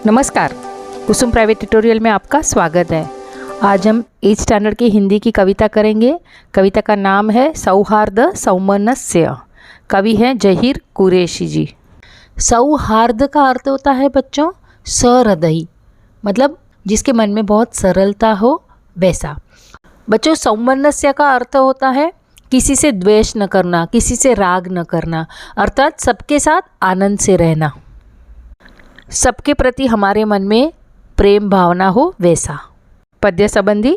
नमस्कार, कुसुम private tutorial में आपका स्वागत है। आज हम 8th स्टैंडर्ड की हिंदी की कविता करेंगे। कविता का नाम है सौहार्द सौमनस्य। कवि हैं जहीर कुरैशी जी। सौहार्द का अर्थ होता है बच्चों सहृदयी, मतलब जिसके मन में बहुत सरलता हो वैसा। बच्चों सौमनस्य का अर्थ होता है किसी से द्वेष न करना, किसी से राग न करना, अर्थात सबके साथ आनंद से रहना, सबके प्रति हमारे मन में प्रेम भावना हो वैसा। पद्य संबंधी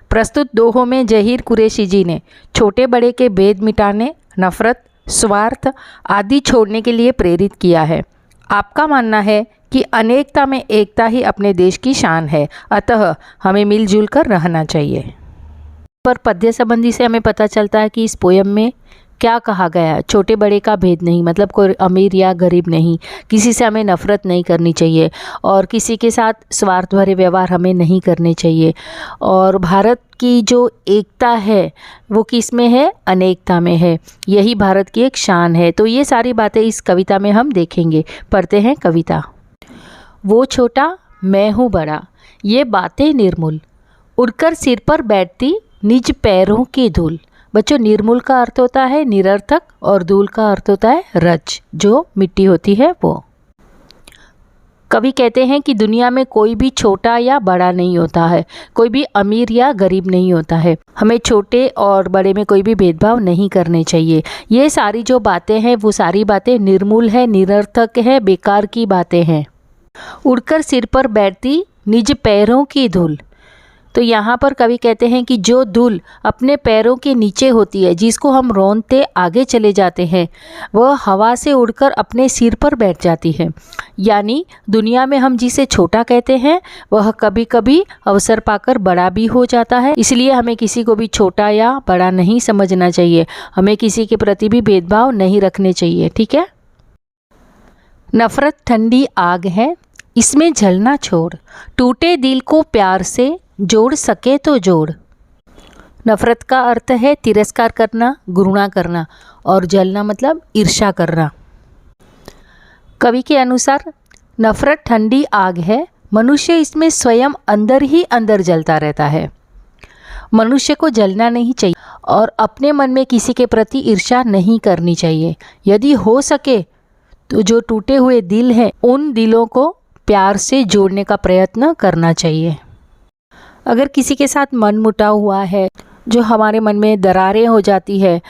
प्रस्तुत दोहों में जहीर कुरैशी जी ने छोटे बड़े के भेद मिटाने, नफरत, स्वार्थ आदि छोड़ने के लिए प्रेरित किया है। आपका मानना है कि अनेकता में एकता ही अपने देश की शान है, अतः हमें मिलजुल कर रहना चाहिए। पर पद्य संबंधी से हमें पता चलता है कि इस पोयम में क्या कहा गया है। छोटे बड़े का भेद नहीं, मतलब कोई अमीर या गरीब नहीं, किसी से हमें नफ़रत नहीं करनी चाहिए और किसी के साथ स्वार्थ भरे व्यवहार हमें नहीं करने चाहिए। और भारत की जो एकता है वो किस में है? अनेकता में है। यही भारत की एक शान है। तो ये सारी बातें इस कविता में हम देखेंगे। पढ़ते हैं कविता। वो छोटा मैं हूँ बड़ा, ये बातें निर्मूल, उड़कर सिर पर बैठती निज पैरों की धूल। बच्चों निर्मूल का अर्थ होता है निरर्थक और धूल का अर्थ होता है रज, जो मिट्टी होती है वो। कवि कहते हैं कि दुनिया में कोई भी छोटा या बड़ा नहीं होता है, कोई भी अमीर या गरीब नहीं होता है। हमें छोटे और बड़े में कोई भी भेदभाव नहीं करने चाहिए। ये सारी जो बातें हैं वो सारी बातें निर्मूल है, निरर्थक है, बेकार की बातें हैं। उड़कर सिर पर बैठती निज पैरों की धूल। तो यहाँ पर कवि कहते हैं कि जो धूल अपने पैरों के नीचे होती है, जिसको हम रौंदते आगे चले जाते हैं, वह हवा से उड़कर अपने सिर पर बैठ जाती है। यानी दुनिया में हम जिसे छोटा कहते हैं वह कभी कभी अवसर पाकर बड़ा भी हो जाता है। इसलिए हमें किसी को भी छोटा या बड़ा नहीं समझना चाहिए। हमें किसी के प्रति भी भेदभाव नहीं रखने चाहिए। ठीक है। नफरत ठंडी आग है, इसमें जलना छोड़, टूटे दिल को प्यार से जोड़ सके तो जोड़। नफरत का अर्थ है तिरस्कार करना, घृणा करना, और जलना मतलब ईर्ष्या करना। कवि के अनुसार नफरत ठंडी आग है, मनुष्य इसमें स्वयं अंदर ही अंदर जलता रहता है। मनुष्य को जलना नहीं चाहिए और अपने मन में किसी के प्रति ईर्ष्या नहीं करनी चाहिए। यदि हो सके तो जो टूटे हुए दिल हैं उन दिलों को प्यार से जोड़ने का प्रयत्न करना चाहिए। अगर किसी के साथ मन मुटाव हुआ है, जो हमारे मन में दरारें हो जाती है,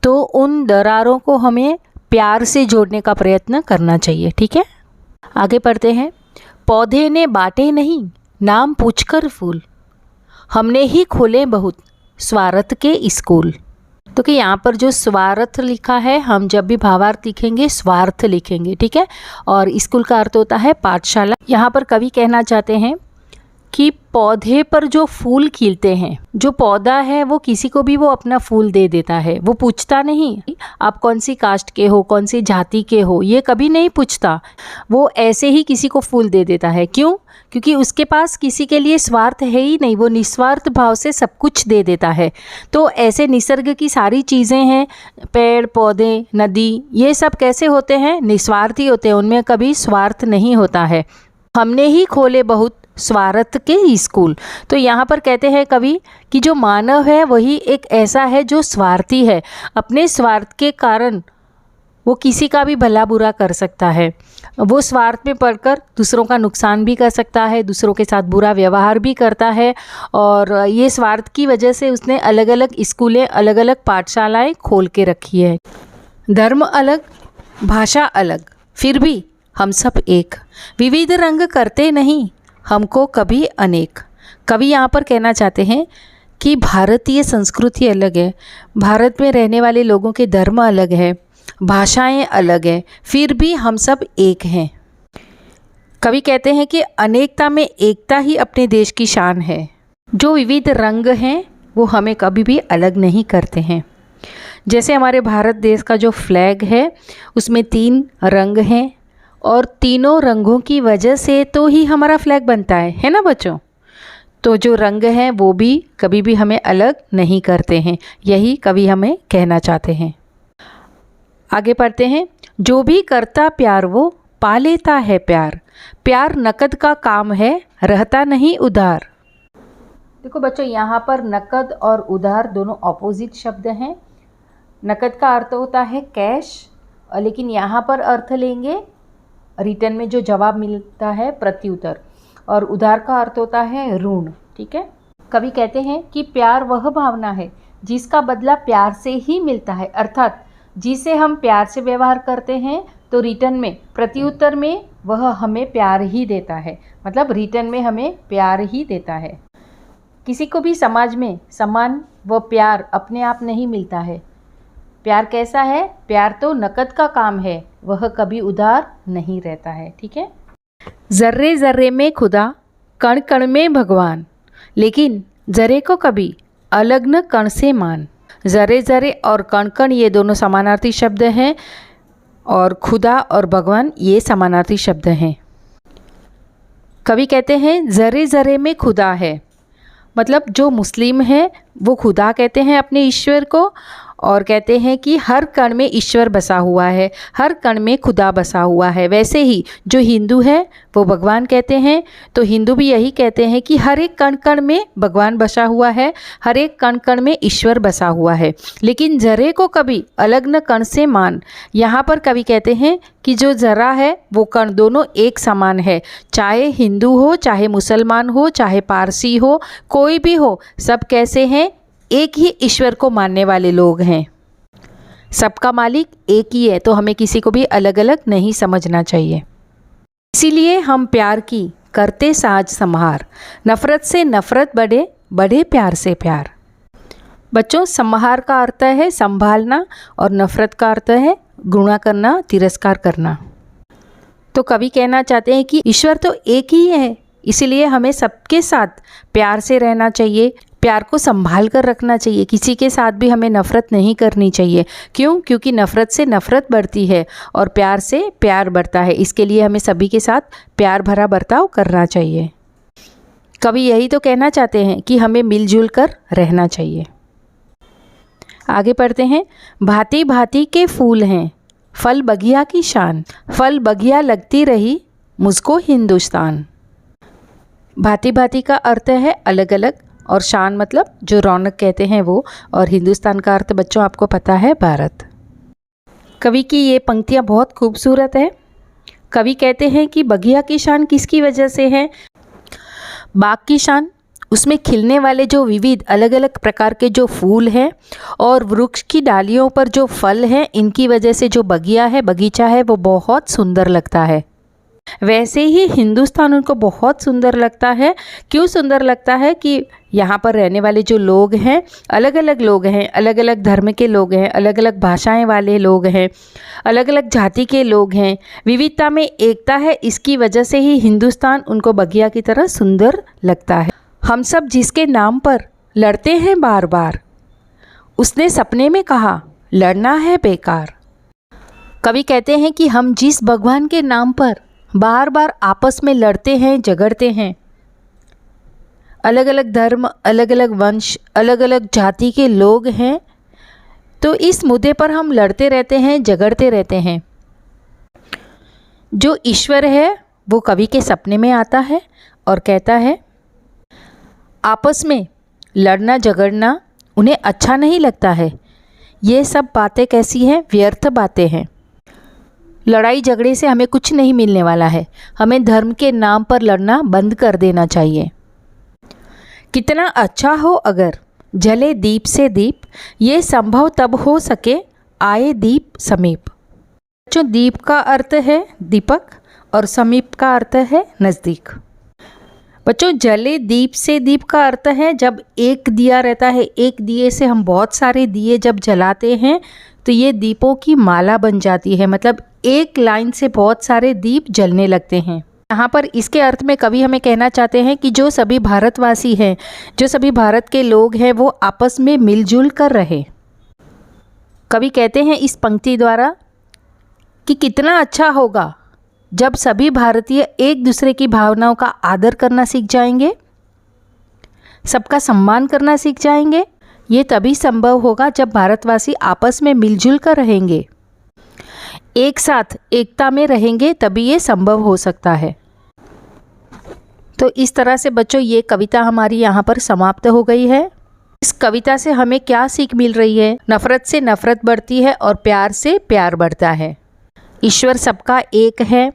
तो उन दरारों को हमें प्यार से जोड़ने का प्रयत्न करना चाहिए। ठीक है। आगे पढ़ते हैं। पौधे ने बांटे नहीं, नाम पूछकर फूल, हमने ही खोले बहुत स्वार्थ के स्कूल। तो कि यहाँ पर जो स्वार्थ लिखा है, हम जब भी भावार्थ लिखेंगे स्वार्थ लिखेंगे। ठीक है। और स्कूल का अर्थ होता है पाठशाला। यहाँ पर कवि कहना चाहते हैं कि पौधे पर जो फूल खिलते हैं, जो पौधा है वो किसी को भी वो अपना फूल दे देता है। वो पूछता नहीं आप कौन सी कास्ट के हो, कौन सी जाति के हो, ये कभी नहीं पूछता। वो ऐसे ही किसी को फूल दे देता है। क्यों? क्योंकि उसके पास किसी के लिए स्वार्थ है ही नहीं। वो निस्वार्थ भाव से सब कुछ दे देता है। तो ऐसे निसर्ग की सारी चीज़ें हैं, पेड़ पौधे, नदी, ये सब कैसे होते हैं? निस्वार्थी होते हैं। उनमें कभी स्वार्थ नहीं होता है। हमने ही खोले बहुत स्वार्थ के स्कूल। तो यहाँ पर कहते हैं कवि कि जो मानव है वही एक ऐसा है जो स्वार्थी है। अपने स्वार्थ के कारण वो किसी का भी भला बुरा कर सकता है। वो स्वार्थ में पड़कर दूसरों का नुकसान भी कर सकता है, दूसरों के साथ बुरा व्यवहार भी करता है। और ये स्वार्थ की वजह से उसने अलग अलग स्कूलें, अलग अलग पाठशालाएं खोल के रखी है। धर्म अलग, भाषा अलग, फिर भी हम सब एक, विविध रंग करते नहीं हमको कभी अनेक। कवि यहाँ पर कहना चाहते हैं कि भारतीय संस्कृति अलग है, भारत में रहने वाले लोगों के धर्म अलग है, भाषाएं अलग है, फिर भी हम सब एक हैं। कवि कहते हैं कि अनेकता में एकता ही अपने देश की शान है। जो विविध रंग हैं वो हमें कभी भी अलग नहीं करते हैं। जैसे हमारे भारत देश का जो फ्लैग है उसमें 3 रंग हैं और तीनों रंगों की वजह से तो ही हमारा फ्लैग बनता है ना बच्चों। तो जो रंग हैं वो भी कभी भी हमें अलग नहीं करते हैं। यही कवि हमें कहना चाहते हैं। आगे पढ़ते हैं। जो भी करता प्यार वो पा लेता है प्यार। प्यार नकद का काम है, रहता नहीं उधार। देखो बच्चों, यहाँ पर नकद और उधार दोनों ऑपोजिट शब्द हैं। नकद का अर्थ होता है कैश, लेकिन यहाँ पर अर्थ लेंगे रिटर्न में जो जवाब मिलता है प्रत्युत्तर, और उधार का अर्थ होता है ऋण। ठीक है। कवि कहते हैं कि प्यार वह भावना है जिसका बदला प्यार से ही मिलता है, अर्थात जिसे हम प्यार से व्यवहार करते हैं तो रिटर्न में प्रत्युत्तर में वह हमें प्यार ही देता है, मतलब रिटर्न में हमें प्यार ही देता है। किसी को भी समाज में सम्मान व प्यार अपने आप नहीं मिलता है। प्यार कैसा है? प्यार तो नकद का काम है, वह कभी उधार नहीं रहता है। ठीक है। जर्रे जर्रे में खुदा, कण कण में भगवान, लेकिन जरे को कभी अलग न कण से मान। जरे जरे और कण कण ये दोनों समानार्थी शब्द हैं, और खुदा और भगवान ये समानार्थी शब्द हैं। कवि कहते हैं जरे जरे में खुदा है, मतलब जो मुस्लिम है वो खुदा कहते हैं अपने ईश्वर को, और कहते हैं कि हर कण में ईश्वर बसा हुआ है, हर कण में खुदा बसा हुआ है। वैसे ही जो हिंदू है वो भगवान कहते हैं, तो हिंदू भी यही कहते हैं कि हर एक कण कण में भगवान बसा हुआ है, हर एक कण कण में ईश्वर बसा हुआ है। लेकिन जरे को कभी अलग न कण से मान। यहाँ पर कवि कहते हैं कि जो जरा है वो कण दोनों एक समान है, चाहे हिंदू हो, चाहे मुसलमान हो, चाहे पारसी हो, कोई भी हो, सब कैसे हैं? एक ही ईश्वर को मानने वाले लोग हैं। सबका मालिक एक ही है, तो हमें किसी को भी अलग अलग नहीं समझना चाहिए। इसीलिए हम प्यार की करते साज संहार, नफ़रत से नफ़रत बढ़े, बढ़े प्यार से प्यार। बच्चों, संहार का अर्थ है संभालना, और नफ़रत का अर्थ है घृणा करना, तिरस्कार करना। तो कवि कहना चाहते हैं कि ईश्वर तो एक ही है, इसीलिए हमें सबके साथ प्यार से रहना चाहिए, प्यार को संभाल कर रखना चाहिए। किसी के साथ भी हमें नफ़रत नहीं करनी चाहिए। क्यों? क्योंकि नफ़रत से नफ़रत बढ़ती है और प्यार से प्यार बढ़ता है। इसके लिए हमें सभी के साथ प्यार भरा बर्ताव करना चाहिए। कवि यही तो कहना चाहते हैं कि हमें मिलजुल कर रहना चाहिए। आगे पढ़ते हैं। भांति भांति के फूल हैं, फल बगिया की शान, फल बगिया लगती रही मुझको हिंदुस्तान। भांति भांति का अर्थ है अलग अलग, और शान मतलब जो रौनक कहते हैं वो, और हिंदुस्तान का अर्थ बच्चों आपको पता है भारत। कवि की ये पंक्तियाँ बहुत खूबसूरत है। कवि कहते हैं कि बगिया की शान किसकी वजह से है? बाग की शान, उसमें खिलने वाले जो विविध अलग अलग प्रकार के जो फूल हैं, और वृक्ष की डालियों पर जो फल हैं, इनकी वजह से जो बगिया है, बगीचा है, वो बहुत सुंदर लगता है। वैसे ही हिंदुस्तान उनको बहुत सुंदर लगता है। क्यों सुंदर लगता है? कि यहाँ पर रहने वाले जो लोग हैं, अलग अलग लोग हैं, अलग अलग धर्म के लोग हैं, अलग अलग भाषाएं वाले लोग हैं, अलग अलग जाति के लोग हैं, विविधता में एकता है। इसकी वजह से ही हिंदुस्तान उनको बगिया की तरह सुंदर लगता है। हम सब जिसके नाम पर लड़ते हैं बार बार, उसने सपने में कहा लड़ना है बेकार। कवि कहते हैं कि हम जिस भगवान के नाम पर बार बार आपस में लड़ते हैं, झगड़ते हैं, अलग अलग धर्म, अलग अलग वंश, अलग अलग जाति के लोग हैं, तो इस मुद्दे पर हम लड़ते रहते हैं, झगड़ते रहते हैं। जो ईश्वर है वो कवि के सपने में आता है और कहता है आपस में लड़ना झगड़ना उन्हें अच्छा नहीं लगता है। ये सब बातें कैसी हैं? व्यर्थ बातें हैं। लड़ाई झगड़े से हमें कुछ नहीं मिलने वाला है। हमें धर्म के नाम पर लड़ना बंद कर देना चाहिए। कितना अच्छा हो अगर जले दीप से दीप, ये संभव तब हो सके आए दीप समीप। जो दीप का अर्थ है दीपक, और समीप का अर्थ है नज़दीक। बच्चों, जले दीप से दीप का अर्थ है जब एक दिया रहता है, एक दिए से हम बहुत सारे दिए जब जलाते हैं तो ये दीपों की माला बन जाती है, मतलब एक लाइन से बहुत सारे दीप जलने लगते हैं। यहाँ पर इसके अर्थ में कवि हमें कहना चाहते हैं कि जो सभी भारतवासी हैं, जो सभी भारत के लोग हैं, वो आपस में मिलजुल कर रहे। कवि कहते हैं इस पंक्ति द्वारा कि कितना अच्छा होगा जब सभी भारतीय एक दूसरे की भावनाओं का आदर करना सीख जाएंगे, सबका सम्मान करना सीख जाएंगे। ये तभी संभव होगा जब भारतवासी आपस में मिलजुल कर रहेंगे। एक साथ एकता में रहेंगे तभी ये संभव हो सकता है। तो इस तरह से बच्चों ये कविता हमारी यहाँ पर समाप्त हो गई है। इस कविता से हमें क्या सीख मिल रही है? नफ़रत से नफ़रत बढ़ती है और प्यार से प्यार बढ़ता है। ईश्वर सबका एक है,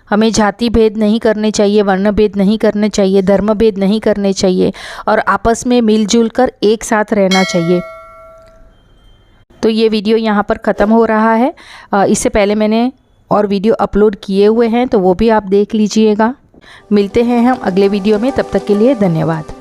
हमें जाति भेद नहीं करने चाहिए, वर्ण भेद नहीं करने चाहिए, धर्म भेद नहीं करने चाहिए और आपस में मिलजुल कर एक साथ रहना चाहिए। तो ये वीडियो यहाँ पर ख़त्म हो रहा है। इससे पहले मैंने और वीडियो अपलोड किए हुए हैं, तो वो भी आप देख लीजिएगा। मिलते हैं हम अगले वीडियो में, तब तक के लिए धन्यवाद।